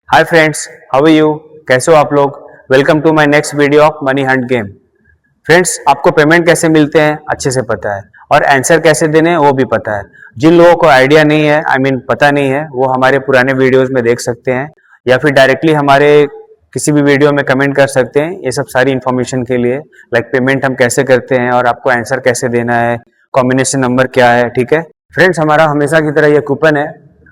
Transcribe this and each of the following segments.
Hi friends, how are you? कैसे हो आप लोग? Welcome to my next video of money hunt game. Friends, आपको पेमेंट कैसे मिलते हैं अच्छे से पता है और आंसर कैसे देने हैं वो भी पता है। जिन लोगों को आइडिया नहीं है, पता नहीं है, वो हमारे पुराने वीडियोस में देख सकते हैं या फिर डायरेक्टली हमारे किसी भी वीडियो में कमेंट कर सकते हैं। ये सब सारी इन्फॉर्मेशन के लिए, लाइक पेमेंट हम कैसे करते हैं और आपको आंसर कैसे देना है, कॉम्बिनेशन नंबर क्या है। ठीक है फ्रेंड्स, हमारा हमेशा की तरह ये कूपन है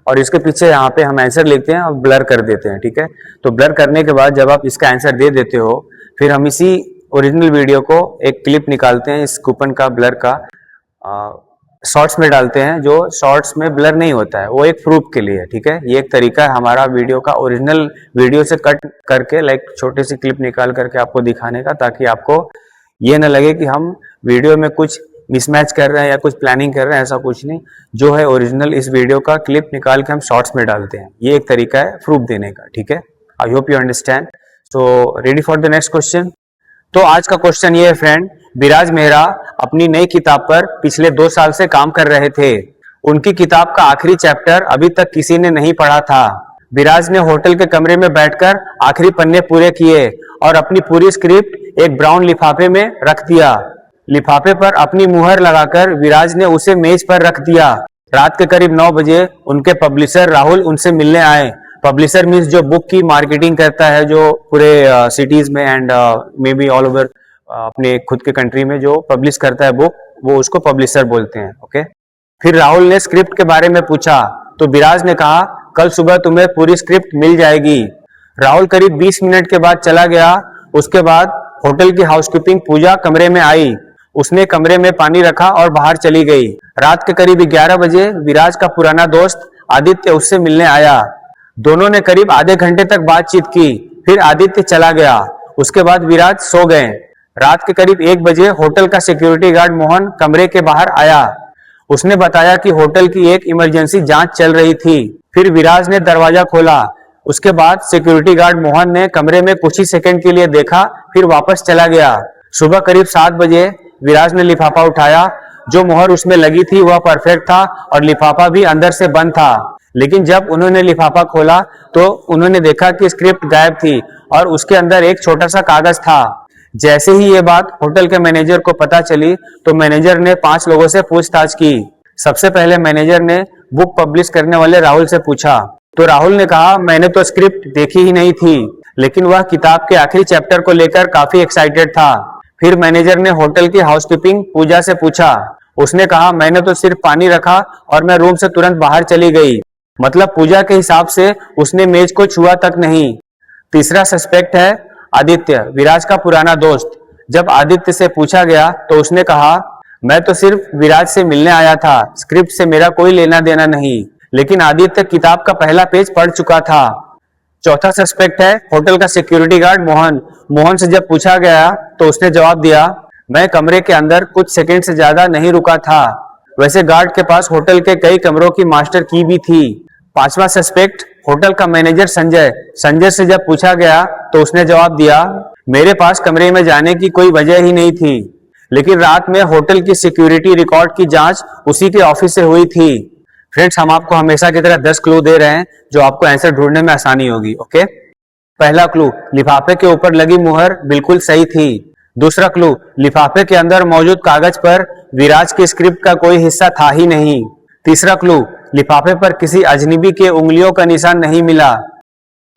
और इसके पीछे यहाँ पे हम आंसर लिखते हैं और ब्लर कर देते हैं। ठीक है, तो ब्लर करने के बाद जब आप इसका आंसर दे देते हो, फिर हम इसी ओरिजिनल वीडियो को एक क्लिप निकालते हैं इस कूपन का ब्लर का, शॉर्ट्स में डालते हैं। जो शॉर्ट्स में ब्लर नहीं होता है वो एक प्रूफ के लिए। ठीक है, ये एक तरीका है हमारा वीडियो का ओरिजिनल वीडियो से कट करके, लाइक छोटी सी क्लिप निकाल करके आपको दिखाने का, ताकि आपको ये ना लगे कि हम वीडियो में कुछ मिसमैच कर रहे हैं या कुछ प्लानिंग कर रहे हैं। ऐसा कुछ नहीं, जो है ओरिजिनल इस वीडियो का क्लिप निकाल के हम शॉर्ट्स में डालते हैं। ये एक तरीका है प्रूफ देने का। ठीक है, I hope you understand. So ready for the next question. तो आज का क्वेश्चन ये है फ्रेंड, विराज मेहरा अपनी नई किताब पर पिछले 2 साल से काम कर रहे थे। उनकी किताब का आखिरी चैप्टर अभी तक किसी ने नहीं पढ़ा था। विराज ने होटल के कमरे में बैठकर आखिरी पन्ने पूरे किए और अपनी पूरी स्क्रिप्ट एक ब्राउन लिफाफे में रख दिया। लिफाफे पर अपनी मुहर लगाकर विराज ने उसे मेज पर रख दिया। रात के करीब 9 बजे उनके पब्लिशर राहुल उनसे मिलने आए। पब्लिशर मीन्स जो बुक की मार्केटिंग करता है, जो पूरे सिटीज में and may be all over अपने खुद के कंट्री में जो पब्लिश करता है बुक, वो उसको पब्लिशर बोलते हैं। ओके, फिर राहुल ने स्क्रिप्ट के बारे में पूछा तो विराज ने कहा, कल सुबह तुम्हें पूरी स्क्रिप्ट मिल जाएगी। राहुल करीब 20 मिनट के बाद चला गया। उसके बाद होटल की हाउसकीपिंग पूजा कमरे में आई। उसने कमरे में पानी रखा और बाहर चली गई। रात के करीब 11 बजे विराज का पुराना दोस्त आदित्य उससे मिलने आया। दोनों ने करीब आधे घंटे तक बातचीत की। फिर आदित्य चला गया। उसके बाद विराज सो गए। रात के करीब 1 बजे होटल का सिक्योरिटी गार्ड मोहन कमरे के बाहर आया। उसने बताया कि होटल की एक इमरजेंसी जांच चल रही थी। फिर विराज ने दरवाजा खोला। उसके बाद सिक्योरिटी गार्ड मोहन ने कमरे में कुछ ही सेकंड के लिए देखा, फिर वापस चला गया। सुबह करीब 7 बजे विराज ने लिफाफा उठाया। जो मोहर उसमें लगी थी वह परफेक्ट था और लिफाफा भी अंदर से बंद था। लेकिन जब उन्होंने लिफाफा खोला तो उन्होंने देखा कि स्क्रिप्ट गायब थी और उसके अंदर एक छोटा सा कागज था। जैसे ही ये बात होटल के मैनेजर को पता चली तो मैनेजर ने 5 लोगों से पूछताछ की। सबसे पहले मैनेजर ने बुक पब्लिश करने वाले राहुल से पूछा तो राहुल ने कहा, मैंने तो स्क्रिप्ट देखी ही नहीं थी, लेकिन वह किताब के आखिरी चैप्टर को लेकर काफी एक्साइटेड था। फिर मैनेजर ने होटल की हाउसकीपिंग पूजा से पूछा। उसने कहा, मैंने तो सिर्फ पानी रखा और मैं रूम से तुरंत बाहर चली गई। मतलब पूजा के हिसाब से उसने मेज को छुआ तक नहीं। तीसरा सस्पेक्ट है आदित्य, विराज का पुराना दोस्त। जब आदित्य से पूछा गया तो उसने कहा, मैं तो सिर्फ विराज से मिलने आया था, स्क्रिप्ट से मेरा कोई लेना देना नहीं। लेकिन आदित्य किताब का पहला पेज पढ़ चुका था। चौथा सस्पेक्ट है होटल का सिक्योरिटी गार्ड मोहन। मोहन से जब पूछा गया तो उसने जवाब दिया, मैं कमरे के अंदर कुछ सेकंड से ज्यादा नहीं रुका था। वैसे गार्ड के पास होटल के कई कमरों की मास्टर की भी थी। पांचवा सस्पेक्ट होटल का मैनेजर संजय। संजय से जब पूछा गया तो उसने जवाब दिया, मेरे पास कमरे में जाने की कोई वजह ही नहीं थी। लेकिन रात में होटल की सिक्योरिटी रिकॉर्ड की जांच उसी के ऑफिस से हुई थी। फ्रेंड्स, हम आपको हमेशा की तरह 10 क्लू दे रहे हैं जो आपको आंसर ढूंढने में आसानी होगी। ओके, पहला क्लू, लिफाफे के ऊपर लगी मुहर बिल्कुल सही थी। दूसरा क्लू, लिफाफे के अंदर मौजूद कागज पर विराज की स्क्रिप्ट का कोई हिस्सा था ही नहीं। तीसरा क्लू, लिफाफे पर किसी अजनबी के उंगलियों का निशान नहीं मिला।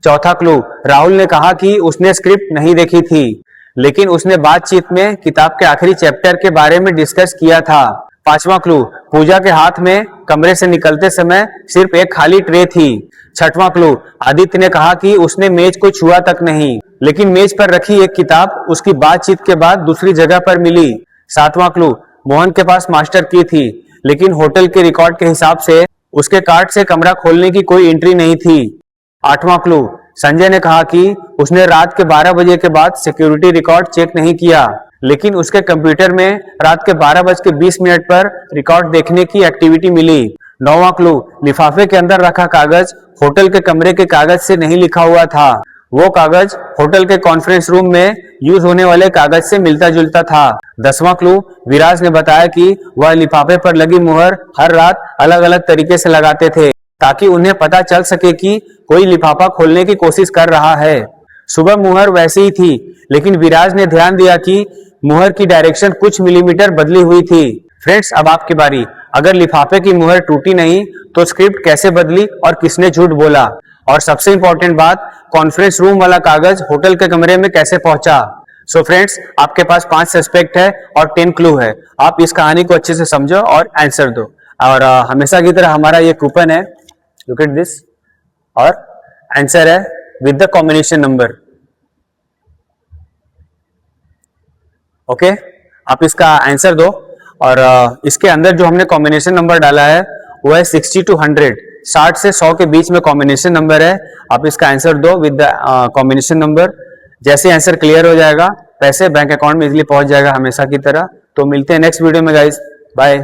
चौथा क्लू, राहुल ने कहा कि उसने स्क्रिप्ट नहीं देखी थी, लेकिन उसने बातचीत में किताब के आखिरी चैप्टर के बारे में डिस्कस किया था। पांचवा क्लू, पूजा के हाथ में कमरे से निकलते समय सिर्फ एक खाली ट्रे थी। छठवां क्लू, आदित्य ने कहा कि उसने मेज को छुआ तक नहीं, लेकिन मेज पर रखी एक किताब उसकी बातचीत के बाद दूसरी जगह पर मिली। सातवां क्लू, मोहन के पास मास्टर की थी, लेकिन होटल के रिकॉर्ड के हिसाब से उसके कार्ड से कमरा खोलने की कोई एंट्री नहीं थी। आठवां क्लू, संजय ने कहा कि उसने रात के 12 बजे के बाद सिक्योरिटी रिकॉर्ड चेक नहीं किया, लेकिन उसके कंप्यूटर में रात के 12:20 पर रिकॉर्ड देखने की एक्टिविटी मिली। नौवां क्लू, लिफाफे के अंदर रखा कागज होटल के कमरे के कागज से नहीं लिखा हुआ था। वो कागज होटल के कॉन्फ्रेंस रूम में यूज होने वाले कागज से मिलता जुलता था। 10वां क्लू, विराज ने बताया कि वह लिफाफे पर लगी मुहर हर रात अलग अलग तरीके से लगाते थे ताकि उन्हें पता चल सके कि कोई लिफाफा खोलने की कोशिश कर रहा है। सुबह मुहर वैसी ही थी, लेकिन विराज ने ध्यान दिया कि मुहर की डायरेक्शन कुछ मिलीमीटर बदली हुई थी। फ्रेंड्स, अब आपकी बारी। अगर लिफाफे की मुहर टूटी नहीं तो स्क्रिप्ट कैसे बदली और किसने झूठ बोला? और सबसे इंपॉर्टेंट बात, कॉन्फ्रेंस रूम वाला कागज होटल के कमरे में कैसे पहुंचा? सो फ्रेंड्स, आपके पास 5 सस्पेक्ट है और 10 क्लू है। आप इस कहानी को अच्छे से समझो और आंसर दो। और हमेशा की तरह हमारा ये कूपन है, लुक एट दिस, और आंसर है with the combination number. Okay, आप इसका आंसर दो। और इसके अंदर जो हमने कॉम्बिनेशन नंबर डाला है वो है 60 to 100, 60 से 100 के बीच में कॉम्बिनेशन नंबर है। आप इसका आंसर दो विद द कॉम्बिनेशन नंबर। जैसे आंसर क्लियर हो जाएगा, पैसे बैंक अकाउंट में इजीली पहुंच जाएगा हमेशा की तरह। तो मिलते हैं नेक्स्ट वीडियो में गाइस, बाय।